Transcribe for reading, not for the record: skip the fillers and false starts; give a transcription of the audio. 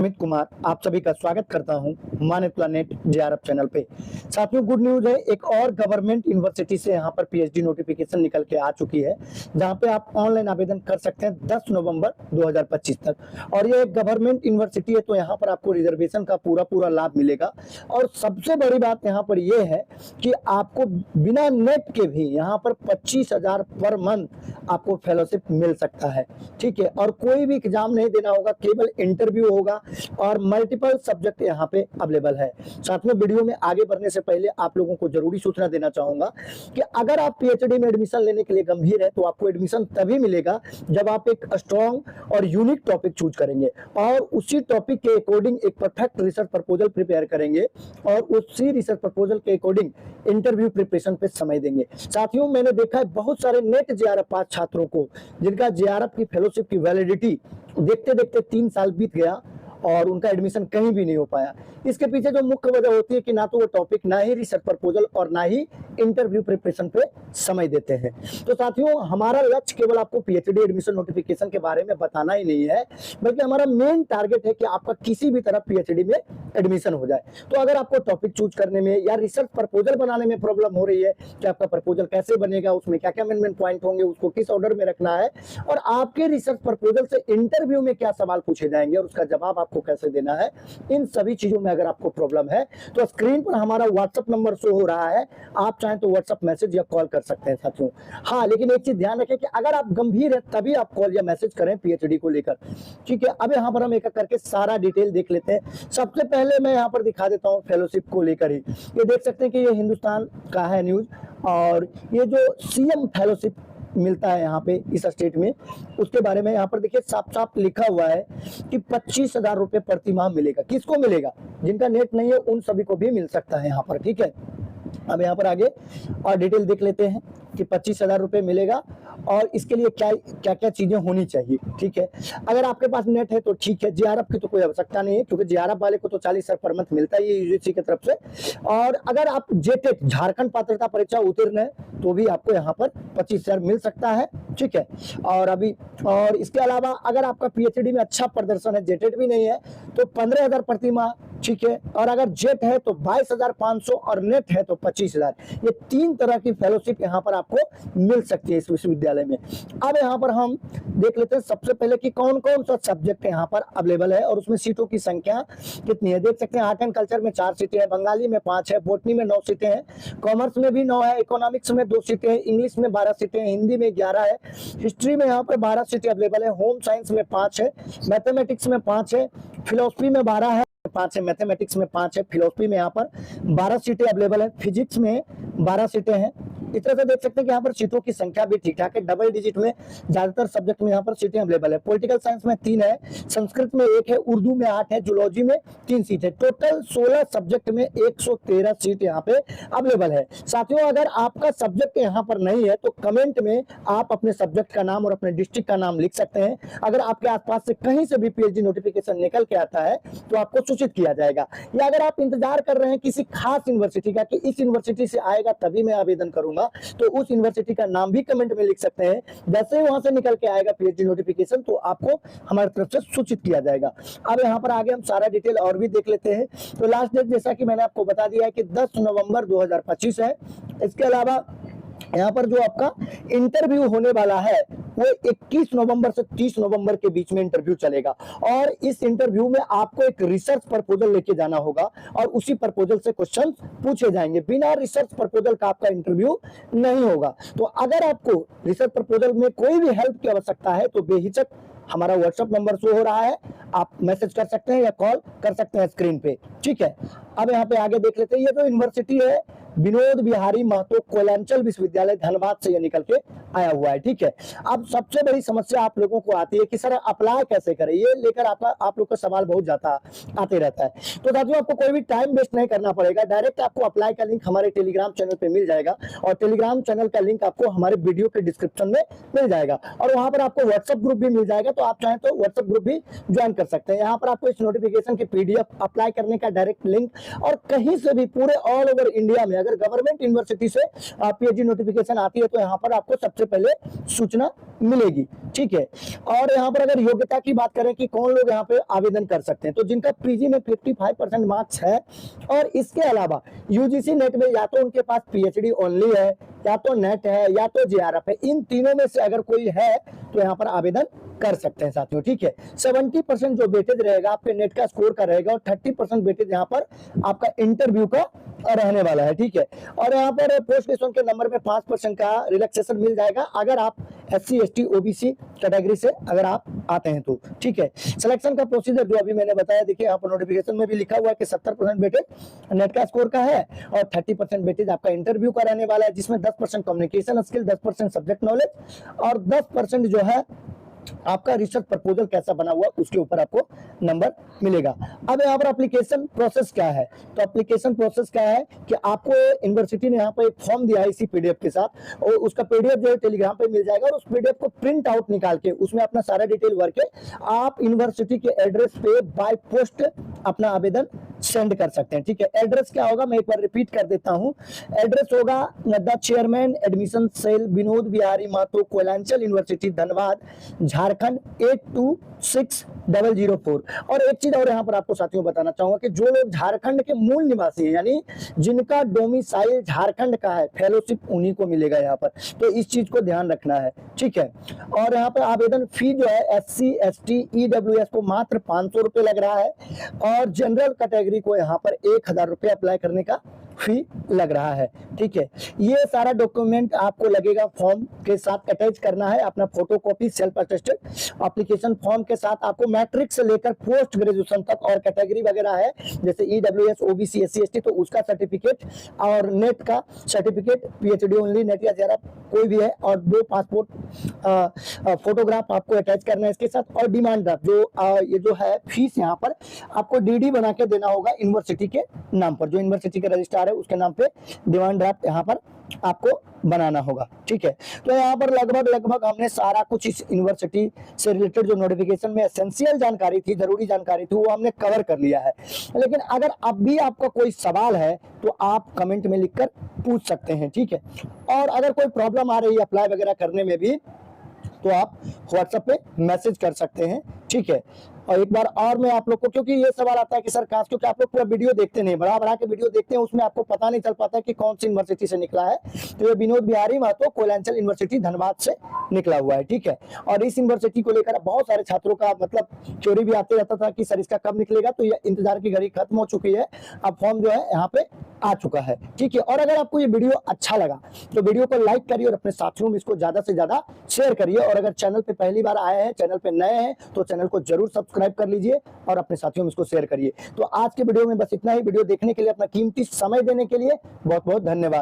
अमित कुमार आप सभी का स्वागत करता हूं माने प्लानेट जेआरएफ चैनल पे। साथियों, गुड न्यूज है, एक और गवर्नमेंट यूनिवर्सिटी से यहां पर पीएचडी नोटिफिकेशन निकल के आ चुकी है, जहां पे आप ऑनलाइन आवेदन कर सकते हैं 10 नवंबर 2025 तक। और ये एक गवर्नमेंट यूनिवर्सिटी है, तो यहाँ पर आपको रिजर्वेशन का पूरा लाभ मिलेगा। और सबसे बड़ी बात यहाँ पर यह है कि आपको बिना नेट के भी यहाँ पर 25,000 पर मंथ आपको फेलोशिप मिल सकता है। ठीक है, और कोई भी एग्जाम नहीं देना होगा, केवल इंटरव्यू होगा और मल्टीपल सब्जेक्ट यहाँ पे अवेलेबल है। साथ में वीडियो में आगे बढ़ने से पहले आप लोगों को जरूरी सूचना देना चाहूंगा कि अगर आप पीएचडी में एडमिशन लेने के लिए गंभीर है, तो आपको एडमिशन तभी मिलेगा जब आप एक स्ट्रॉन्ग और यूनिक टॉपिक चूज करेंगे और उसी टॉपिक के अकॉर्डिंग एक परफेक्ट रिसर्च प्रपोजल प्रिपेयर करेंगे और उसी रिसर्च प्रपोजल के अकॉर्डिंग इंटरव्यू प्रिपरेशन पे समय देंगे। साथियों, मैंने देखा है बहुत सारे नेट जेआरएफ पास छात्रों को जिनका जेआरएफ की फेलोशिप की वैलिडिटी देखते देखते 3 साल बीत गया और उनका एडमिशन कहीं भी नहीं हो पाया। इसके पीछे जो मुख्य वजह होती है कि ना तो वो टॉपिक, ना ही रिसर्च प्रपोजल और ना ही इंटरव्यू प्रिपरेशन पे समय देते हैं। तो साथियों, हमारा लक्ष्य केवल आपको पीएचडी एडमिशन नोटिफिकेशन के बारे में बताना ही नहीं है, बल्कि हमारा मेन टारगेट है कि आपका किसी भी तरह पीएचडी में एडमिशन हो जाए। तो अगर आपको टॉपिक चूज करने में या रिसर्च प्रपोजल बनाने में प्रॉब्लम हो रही है कि आपका प्रपोजल कैसे बनेगा, उसमें क्या क्या अमेंडमेंट पॉइंट होंगे, उसको किस ऑर्डर में रखना है, और आपके रिसर्च प्रपोजल से इंटरव्यू में क्या सवाल पूछे जाएंगे और उसका जवाब आपको कैसे देना है, इन सभी चीजों में अगर आपको प्रॉब्लम है तो स्क्रीन पर हमारा व्हाट्सएप नंबर शो हो रहा है, आप चाहें तो व्हाट्सएप मैसेज या कॉल कर सकते हैं साथियों। हाँ, लेकिन एक चीज ध्यान रखें कि अगर आप गंभीर है तभी आप कॉल या मैसेज करें पीएचडी को लेकर। ठीक है, अब यहाँ पर हम एक एक करके सारा डिटेल देख लेते हैं। सबसे पहले मैं यहाँ पर दिखा देता हूँ फेलोशिप को लेकर ही। ये देख सकते हैं कि ये हिंदुस्तान का है न्यूज, और ये जो सीएम फेलोशिप मिलता है यहाँ पे इस स्टेट में, उसके बारे में यहाँ पर देखिए साफ साफ लिखा हुआ है कि 25,000 रुपए प्रति माह मिलेगा। किसको मिलेगा? जिनका नेट नहीं है उन सभी को भी मिल सकता है यहाँ पर। ठीक है, अब यहाँ पर आगे और डिटेल देख लेते हैं कि 25,000 रुपए मिलेगा और इसके लिए क्या क्या चीजें होनी चाहिए। ठीक है, अगर आपके पास नेट है तो ठीक है, जेआरएफ की तो कोई आवश्यकता नहीं है, क्योंकि जेआरएफ वाले को तो 40,000 पर मंथ मिलता है यूजीसी की तरफ से। और अगर आप जेटेट झारखंड पात्रता परीक्षा उत्तीर्ण है तो भी आपको यहाँ पर 25,000 मिल सकता है। ठीक है, और इसके अलावा अगर आपका पीएचडी में अच्छा प्रदर्शन है, जेटेट भी नहीं है, तो 15,000 प्रति माह। ठीक है, और अगर जेट है तो 22,500 और नेट है तो 25,000। ये 3 तरह की फेलोशिप यहाँ पर आपको मिल सकती है इस विश्वविद्यालय में। अब यहाँ पर हम देख लेते हैं सबसे पहले कि कौन कौन सा सब्जेक्ट यहाँ पर अवेलेबल है और उसमें सीटों की संख्या कितनी है। देख सकते हैं आर्ट एंड कल्चर में 4 सीटें हैं, बंगाली में 5 है, बोटनी में 9 सीटें हैं, कॉमर्स में भी 9 है, इकोनॉमिक्स में 2 सीटें हैं, इंग्लिश में 12 सीटें हैं, हिंदी में 11 है, हिस्ट्री में यहाँ पर 12 सीटें अवेलेबल है, होम साइंस में 5 है, मैथमेटिक्स में 5 है, फिलोसफी में 12 है, 5 है, मैथमेटिक्स में 5 है, फिलोसफी में यहाँ पर 12 सीटें अवेलेबल है, फिजिक्स में 12 सीटें हैं। इस तरह से देख सकते हैं कि यहाँ पर सीटों की संख्या भी ठीक ठाक है, डबल डिजिट में ज्यादातर सब्जेक्ट में यहाँ पर सीटें अवेलेबल है। पॉलिटिकल साइंस में 3 है, संस्कृत में 1 है, उर्दू में 8 है, जूलॉजी में 3 सीट है। टोटल 16 सब्जेक्ट में 113 सीट यहाँ पे अवेलेबल है। साथियों, अगर आपका सब्जेक्ट यहाँ पर नहीं है तो कमेंट में आप अपने सब्जेक्ट का नाम और अपने डिस्ट्रिक्ट का नाम लिख सकते हैं। अगर आपके आसपास से कहीं से भी पीएचडी नोटिफिकेशन निकल के आता है तो आपको सूचित किया जाएगा। या अगर आप इंतजार कर रहे हैं किसी खास यूनिवर्सिटी का कि इस यूनिवर्सिटी से आएगा तभी मैं आवेदन करूंगा, तो उस यूनिवर्सिटी का नाम भी कमेंट में लिख सकते हैं। जैसे ही वहां से निकल के आएगा पीएचडी नोटिफिकेशन तो आपको हमारी तरफ से सूचित किया जाएगा। अब यहाँ पर आगे हम सारा डिटेल और भी देख लेते हैं। तो लास्ट डेट जैसा कि मैंने आपको बता दिया है कि 10 नवंबर 2025 है। इसके अलावा यहाँ पर जो आपका इंटरव्यू होने वाला है वो 21 नवंबर से 30 नवंबर के बीच में इंटरव्यू चलेगा, और इस इंटरव्यू में आपको एक रिसर्च प्रपोजल लेके जाना होगा और उसी प्रपोजल से क्वेश्चन पूछे जाएंगे। बिना रिसर्च प्रपोजल का आपका इंटरव्यू नहीं होगा। तो अगर आपको रिसर्च प्रपोजल में कोई भी हेल्प की आवश्यकता है तो बेहिचक हमारा व्हाट्सएप नंबर शो हो रहा है, आप मैसेज कर सकते हैं या कॉल कर सकते हैं स्क्रीन पे। ठीक है, अब यहाँ पे आगे देख लेते हैं। ये जो यूनिवर्सिटी है विनोद बिहारी महतो कोयलांचल विश्वविद्यालय धनबाद से ये निकल के आया हुआ है। ठीक है, अब सबसे बड़ी समस्या आप लोगों को आती है कि सर अप्लाई कैसे करें, ये लेकर आप लोग का सवाल बहुत ज्यादा आते रहता है। तो साथियों, आपको कोई भी टाइम वेस्ट नहीं करना पड़ेगा, डायरेक्ट आपको अप्लाई का लिंक हमारे टेलीग्राम चैनल पे मिल जाएगा और टेलीग्राम चैनल का लिंक आपको हमारे वीडियो के डिस्क्रिप्शन में मिल जाएगा और वहां पर आपको व्हाट्सएप ग्रुप भी मिल जाएगा। तो आप चाहें तो व्हाट्सएप ग्रुप भी ज्वाइन कर सकते हैं। यहाँ पर आपको इस नोटिफिकेशन की पीडीएफ, अप्लाई करने का डायरेक्ट लिंक और कहीं से भी पूरे ऑल ओवर इंडिया में अगर गवर्नमेंट यूनिवर्सिटी से पीएचडी नोटिफिकेशन आती है तो यहाँ पर आपको सबसे पहले सूचना मिलेगी। ठीक है, और यहाँ पर अगर योग्यता की बात करें कि कौन लोग यहाँ पे आवेदन कर सकते हैं, तो जिनका पीजी में 55% मार्क्स है और इसके अलावा यूजीसी नेट में या तो उनके पास पीएचडी ओनली है, या तो नेट है, या तो जेआरएफ है, इन तीनों में से अगर कोई है तो यहाँ पर आवेदन कर सकते हैं साथियों। ठीक है, 70% जो वेटेज रहेगा आपके नेट का स्कोर का रहेगा और 30% वेटेज यहाँ पर आपका इंटरव्यू का रहने वाला है। ठीक है, और यहाँ पर पोस्ट ग्रेजुएशन के नंबर में 5% का रिलैक्सेशन मिल जाएगा अगर आप SC ST OBC कैटेगरी से अगर आप आते हैं तो। ठीक है, सिलेक्शन का प्रोसीजर जो अभी मैंने बताया, देखिए यहाँ पर नोटिफिकेशन में भी लिखा हुआ है कि 70% वेटेज नेट का स्कोर का है और 30% वेटेज आपका इंटरव्यू का रहने वाला है, जिसमें 10% कम्युनिकेशन स्किल, 10% सब्जेक्ट नॉलेज और 10% जो है आपका रिसर्च प्रपोजल कैसा बना हुआ उसके ऊपर आपको नंबर मिलेगा। अब यहाँ पर एप्लीकेशन प्रोसेस क्या है, तो एप्लीकेशन प्रोसेस क्या है कि आपको यूनिवर्सिटी ने यहाँ पर एक फॉर्म दिया है इसी पीडीएफ के साथ, और उसका पीडीएफ जो है टेलीग्राम पे मिल जाएगा, और उस पीडीएफ को प्रिंट आउट निकाल के उसमें अपना सारा डिटेल भर के आप यूनिवर्सिटी के एड्रेस पे बाय पोस्ट अपना आवेदन सेंड कर सकते हैं। ठीक है, एड्रेस क्या होगा मैं एक बार रिपीट कर देता हूँ। एड्रेस होगा the chairman admission cell, Vinod Bihari Mahato, Koyalanchal university, Dhanbad, Jharkhand 826004। और एक चीज और यहाँ पर आपको साथियों बताना चाहूंगा कि जो लोग झारखंड के मूल निवासी हैं, यानी जिनका डोमिसाइल झारखंड का है, फेलोशिप उन्हीं को मिलेगा यहाँ पर, तो इस चीज को ध्यान रखना है। ठीक है, और यहाँ पर आवेदन फी जो है SC ST EWS को मात्र 500 रुपए लग रहा है, और जनरल कैटेगरी को यहाँ पर 1000 रुपए अप्लाई करने का फी लग रहा है। ठीक है, ये सारा डॉक्यूमेंट आपको लगेगा फॉर्म के साथ अटैच करना है, अपना photocopy self attested application form के साथ आपको मैट्रिक से लेकर पोस्ट ग्रेजुएशन तक और कैटेगरी वगैरह है जैसे EWS OBC SC ST तो उसका सर्टिफिकेट और नेट का सर्टिफिकेट, पीएचडी ओनली नेट या जेआरएफ कोई भी है, और 2 पासपोर्ट फोटोग्राफ आपको अटैच करना है इसके साथ, और डिमांड ड्राफ्ट जो ये जो है फीस यहाँ पर आपको DD बना के देना होगा यूनिवर्सिटी के नाम पर, जो यूनिवर्सिटी के रजिस्ट्रार है उसके नाम पे डिमांड ड्राफ्ट यहाँ पर आपको बनाना होगा। ठीक है, तो यहाँ पर लगभग हमने सारा कुछ इस यूनिवर्सिटी से रिलेटेड जो नोटिफिकेशन में एसेंशियल जानकारी थी, जरूरी जानकारी थी, वो हमने कवर कर लिया है। लेकिन अगर अब भी आपका कोई सवाल है तो आप कमेंट में लिखकर पूछ सकते हैं। ठीक है, और अगर कोई प्रॉब्लम आ रही है अप्लाई वगैरह करने में भी तो आप व्हाट्सएप पे मैसेज कर सकते हैं। ठीक है, और एक बार और मैं आप लोग को, क्योंकि ये सवाल आता है कि सर काश, क्योंकि आप लोग पूरा वीडियो देखते नहीं, बड़ा के वीडियो देखते हैं, उसमें आपको पता नहीं चल पाता कि कौन सी यूनिवर्सिटी से निकला है, तो ये विनोद बिहारी महतो कोयलांचल यूनिवर्सिटी धनबाद से निकला हुआ है। ठीक है, और इस यूनिवर्सिटी को लेकर बहुत सारे छात्रों का मतलब चोरी भी आते रहता था कि सर इसका कब निकलेगा, तो ये इंतजार की घड़ी खत्म हो चुकी है, अब फॉर्म जो है यहाँ पे आ चुका है। ठीक है, और अगर आपको ये वीडियो अच्छा लगा तो वीडियो को लाइक करिए और अपने साथियों में इसको ज्यादा से ज्यादा शेयर करिए, और अगर चैनल पे पहली बार आए हैं, चैनल पे नए हैं, तो चैनल को जरूर सब्सक्राइब कर लीजिए और अपने साथियों में इसको शेयर करिए। तो आज के वीडियो में बस इतना ही। वीडियो देखने के लिए, अपना कीमती समय देने के लिए बहुत बहुत धन्यवाद।